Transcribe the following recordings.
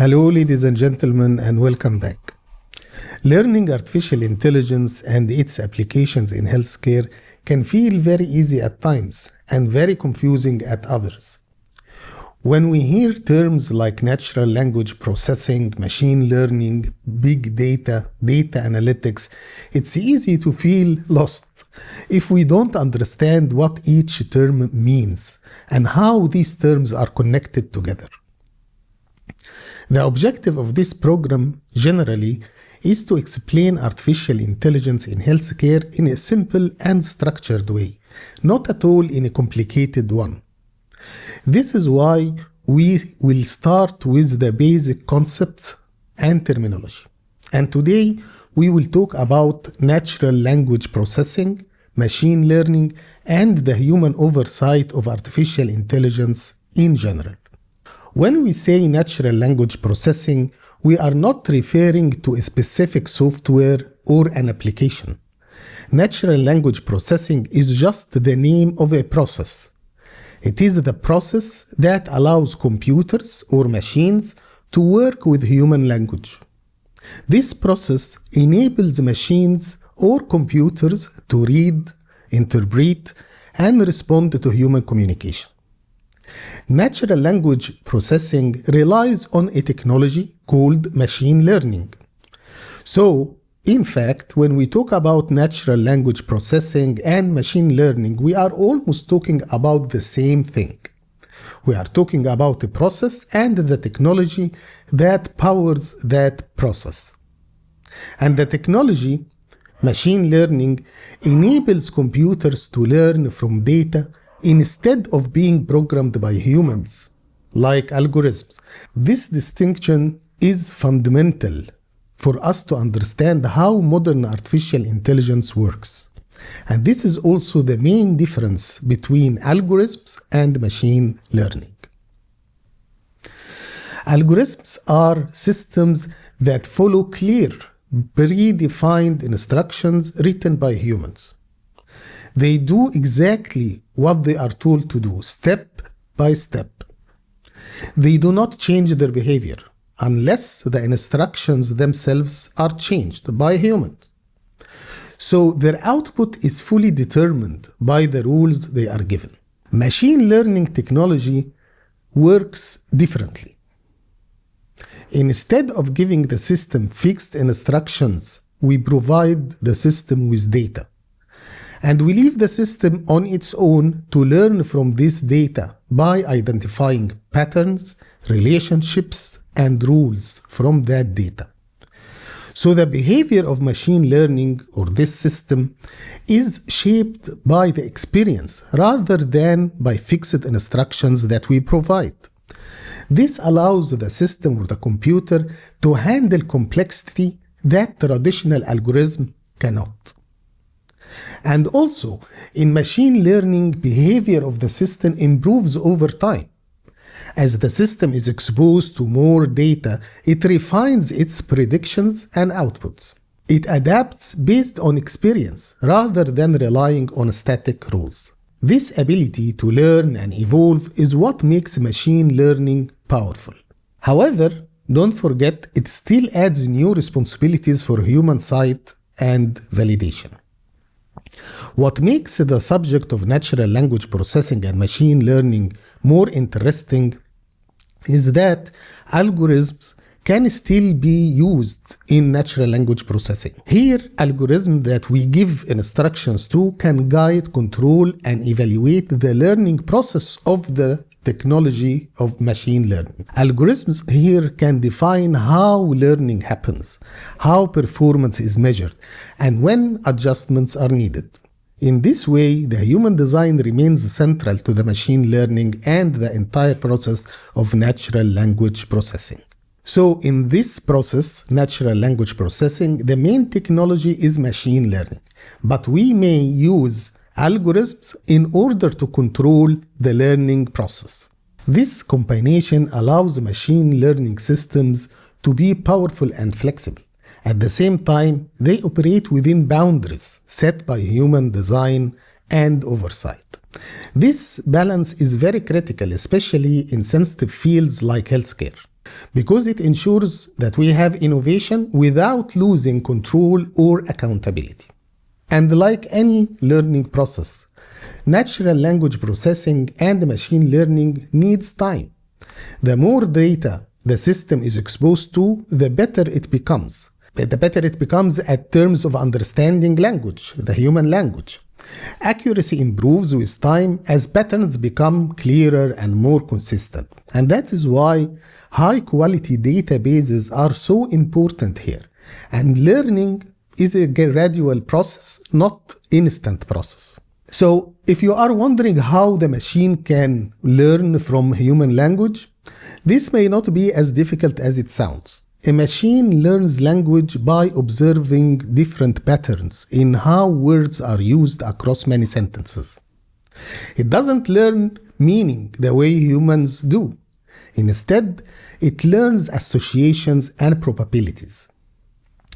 Hello, ladies and gentlemen, and welcome back. Learning artificial intelligence and its applications in healthcare can feel very easy at times and very confusing at others. When we hear terms like natural language processing, machine learning, big data, data analytics, it's easy to feel lost if we don't understand what each term means and how these terms are connected together. The objective of this program generally is to explain artificial intelligence in healthcare in a simple and structured way, not at all in a complicated one. This is why we will start with the basic concepts and terminology. And today we will talk about natural language processing, machine learning, and the human oversight of artificial intelligence in general. When we say natural language processing, we are not referring to a specific software or an application. Natural language processing is just the name of a process. It is the process that allows computers or machines to work with human language. This process enables machines or computers to read, interpret, and respond to human communication. Natural language processing relies on a technology called machine learning. So, in fact, when we talk about natural language processing and machine learning, we are almost talking about the same thing. We are talking about a process and the technology that powers that process. And the technology, machine learning, enables computers to learn from data instead of being programmed by humans, like algorithms. This distinction is fundamental for us to understand how modern artificial intelligence works. And this is also the main difference between algorithms and machine learning. Algorithms are systems that follow clear, predefined instructions written by humans. They do exactly what they are told to do, step by step. They do not change their behavior unless the instructions themselves are changed by humans. So their output is fully determined by the rules they are given. Machine learning technology works differently. Instead of giving the system fixed instructions, we provide the system with data. And we leave the system on its own to learn from this data by identifying patterns, relationships, and rules from that data. So the behavior of machine learning or this system is shaped by the experience rather than by fixed instructions that we provide. This allows the system or the computer to handle complexity that traditional algorithm cannot. And also, in machine learning, behavior of the system improves over time. As the system is exposed to more data, it refines its predictions and outputs. It adapts based on experience rather than relying on static rules. This ability to learn and evolve is what makes machine learning powerful. However, don't forget, it still adds new responsibilities for human sight and validation. What makes the subject of natural language processing and machine learning more interesting is that algorithms can still be used in natural language processing. Here, algorithms that we give instructions to can guide, control, and evaluate the learning process of the technology of machine learning. Algorithms here can define how learning happens, how performance is measured, and when adjustments are needed. In this way, the human design remains central to the machine learning and the entire process of natural language processing. So in this process, natural language processing, the main technology is machine learning, but we may use algorithms in order to control the learning process. This combination allows machine learning systems to be powerful and flexible. At the same time, they operate within boundaries set by human design and oversight. This balance is very critical, especially in sensitive fields like healthcare. because it ensures that we have innovation without losing control or accountability. And like any learning process, natural language processing and machine learning needs time. The more data the system is exposed to, the better it becomes. The better it becomes at terms of understanding language, the human language. Accuracy improves with time as patterns become clearer and more consistent. And that is why high-quality databases are so important here. And learning is a gradual process, not instant process. So if you are wondering how the machine can learn from human language, this may not be as difficult as it sounds. A machine learns language by observing different patterns in how words are used across many sentences. It doesn't learn meaning the way humans do. Instead, it learns associations and probabilities.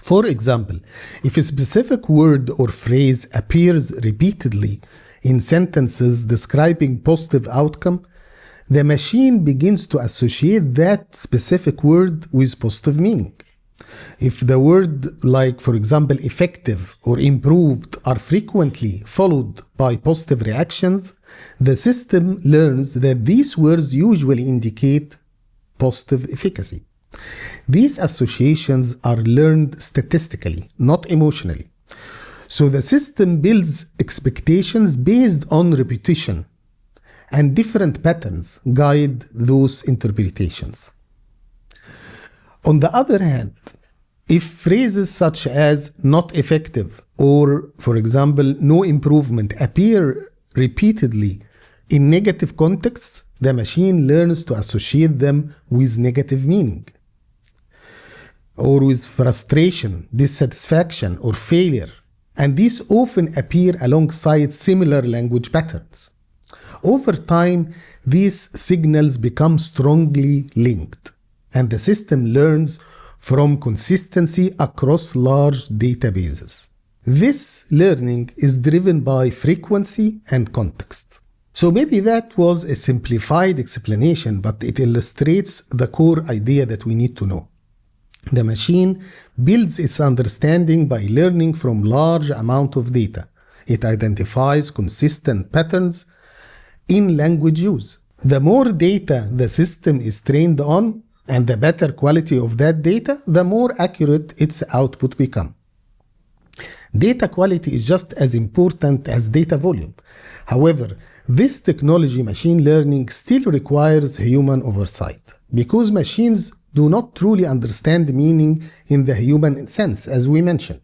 For example, if a specific word or phrase appears repeatedly in sentences describing positive outcome, the machine begins to associate that specific word with positive meaning. If the word like, for example, effective or improved are frequently followed by positive reactions, the system learns that these words usually indicate positive efficacy. These associations are learned statistically, not emotionally. So the system builds expectations based on repetition, and different patterns guide those interpretations. On the other hand, if phrases such as not effective or, for example, no improvement appear repeatedly in negative contexts, the machine learns to associate them with negative meaning, or with frustration, dissatisfaction, or failure. And these often appear alongside similar language patterns. Over time, these signals become strongly linked, and the system learns from consistency across large databases. This learning is driven by frequency and context. So maybe that was a simplified explanation, but it illustrates the core idea that we need to know. The machine builds its understanding by learning from large amount of data. It identifies consistent patterns in language use. The more data the system is trained on, and the better quality of that data, the more accurate its output becomes. Data quality is just as important as data volume. However, this technology, machine learning, still requires human oversight, because machines do not truly understand meaning in the human sense, as we mentioned.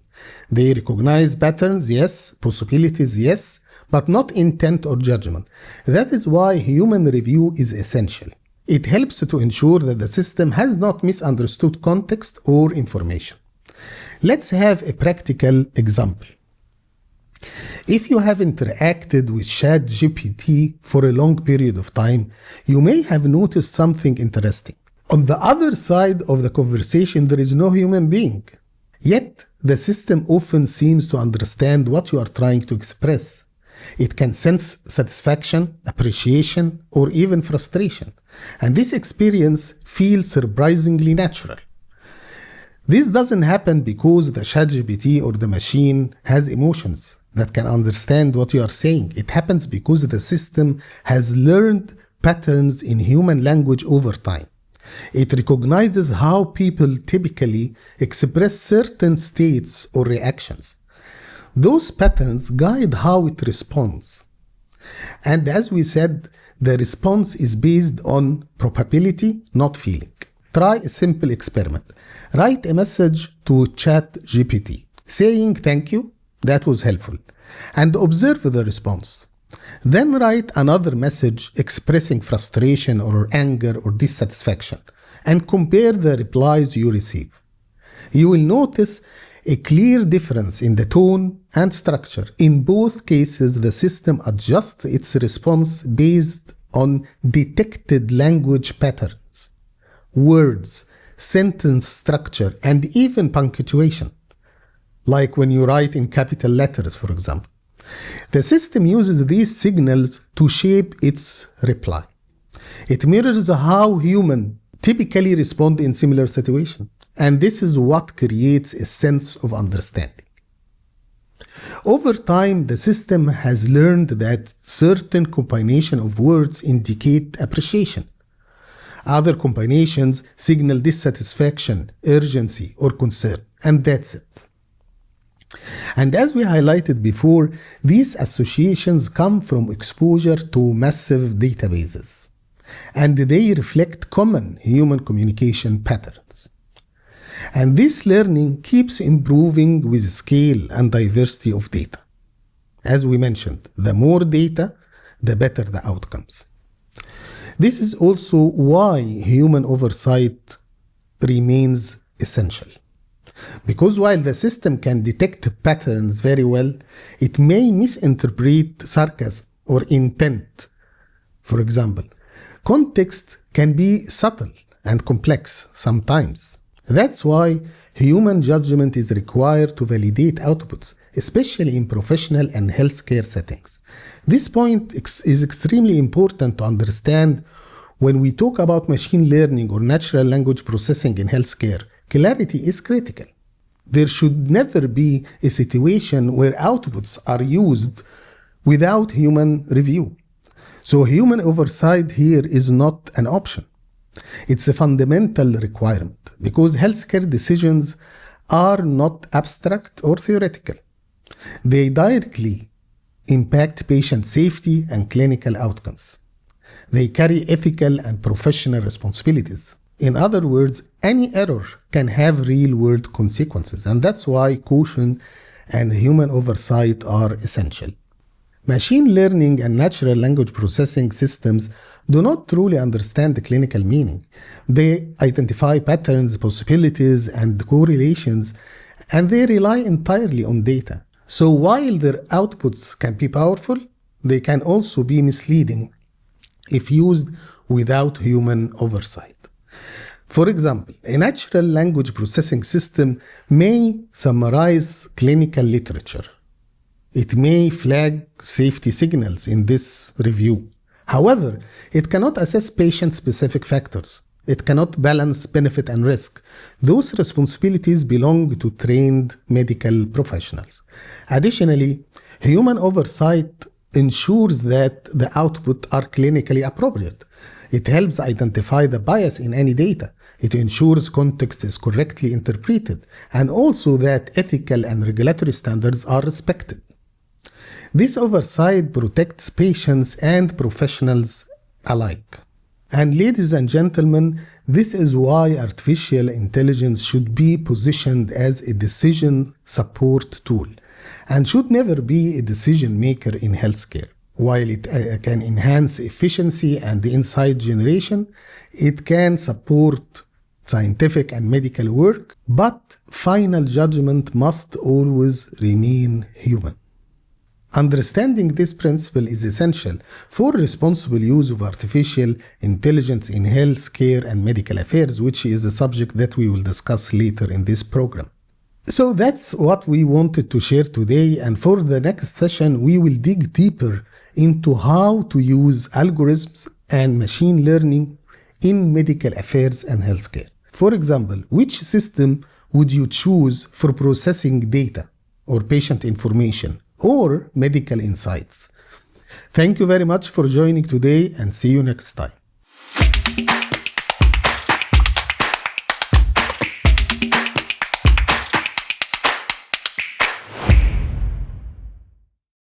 They recognize patterns, yes, possibilities, yes, but not intent or judgment. That is why human review is essential. It helps to ensure that the system has not misunderstood context or information. Let's have a practical example. If you have interacted with ChatGPT for a long period of time, you may have noticed something interesting. On the other side of the conversation, there is no human being. Yet, the system often seems to understand what you are trying to express. It can sense satisfaction, appreciation, or even frustration. And this experience feels surprisingly natural. This doesn't happen because the ChatGPT or the machine has emotions that can understand what you are saying. It happens because the system has learned patterns in human language over time. It recognizes how people typically express certain states or reactions. Those patterns guide how it responds. And as we said, the response is based on probability, not feeling. Try a simple experiment. Write a message to ChatGPT saying thank you, that was helpful, and observe the response. Then write another message expressing frustration or anger or dissatisfaction, and compare the replies you receive. You will notice a clear difference in the tone and structure. In both cases, the system adjusts its response based on detected language patterns, words, sentence structure, and even punctuation, like when you write in capital letters, for example. The system uses these signals to shape its reply. It mirrors how humans typically respond in similar situations. And this is what creates a sense of understanding. Over time, the system has learned that certain combination of words indicate appreciation. Other combinations signal dissatisfaction, urgency, or concern, and that's it. And as we highlighted before, these associations come from exposure to massive databases, and they reflect common human communication patterns. And this learning keeps improving with scale and diversity of data. As we mentioned, the more data, the better the outcomes. This is also why human oversight remains essential. Because while the system can detect patterns very well, it may misinterpret sarcasm or intent. For example, context can be subtle and complex sometimes. That's why human judgment is required to validate outputs, especially in professional and healthcare settings. This point is extremely important to understand when we talk about machine learning or natural language processing in healthcare. Clarity is critical. There should never be a situation where outputs are used without human review. So human oversight here is not an option. It's a fundamental requirement because healthcare decisions are not abstract or theoretical. They directly impact patient safety and clinical outcomes. They carry ethical and professional responsibilities. In other words, any error can have real-world consequences, and that's why caution and human oversight are essential. Machine learning and natural language processing systems do not truly understand the clinical meaning. They identify patterns, possibilities, and correlations, and they rely entirely on data. So while their outputs can be powerful, they can also be misleading if used without human oversight. For example, a natural language processing system may summarize clinical literature. It may flag safety signals in this review. However, it cannot assess patient-specific factors. It cannot balance benefit and risk. Those responsibilities belong to trained medical professionals. Additionally, human oversight ensures that the output are clinically appropriate. It helps identify the bias in any data. It ensures context is correctly interpreted, and also that ethical and regulatory standards are respected. This oversight protects patients and professionals alike. And ladies and gentlemen, this is why artificial intelligence should be positioned as a decision support tool and should never be a decision maker in healthcare. While it can enhance efficiency and insight generation, it can support scientific and medical work, but final judgment must always remain human. Understanding this principle is essential for responsible use of artificial intelligence in healthcare and medical affairs, which is a subject that we will discuss later in this program. So that's what we wanted to share today, and for the next session we will dig deeper into how to use algorithms and machine learning in medical affairs and healthcare. For example, which system would you choose for processing data or patient information or medical insights? Thank you very much for joining today, and see you next time.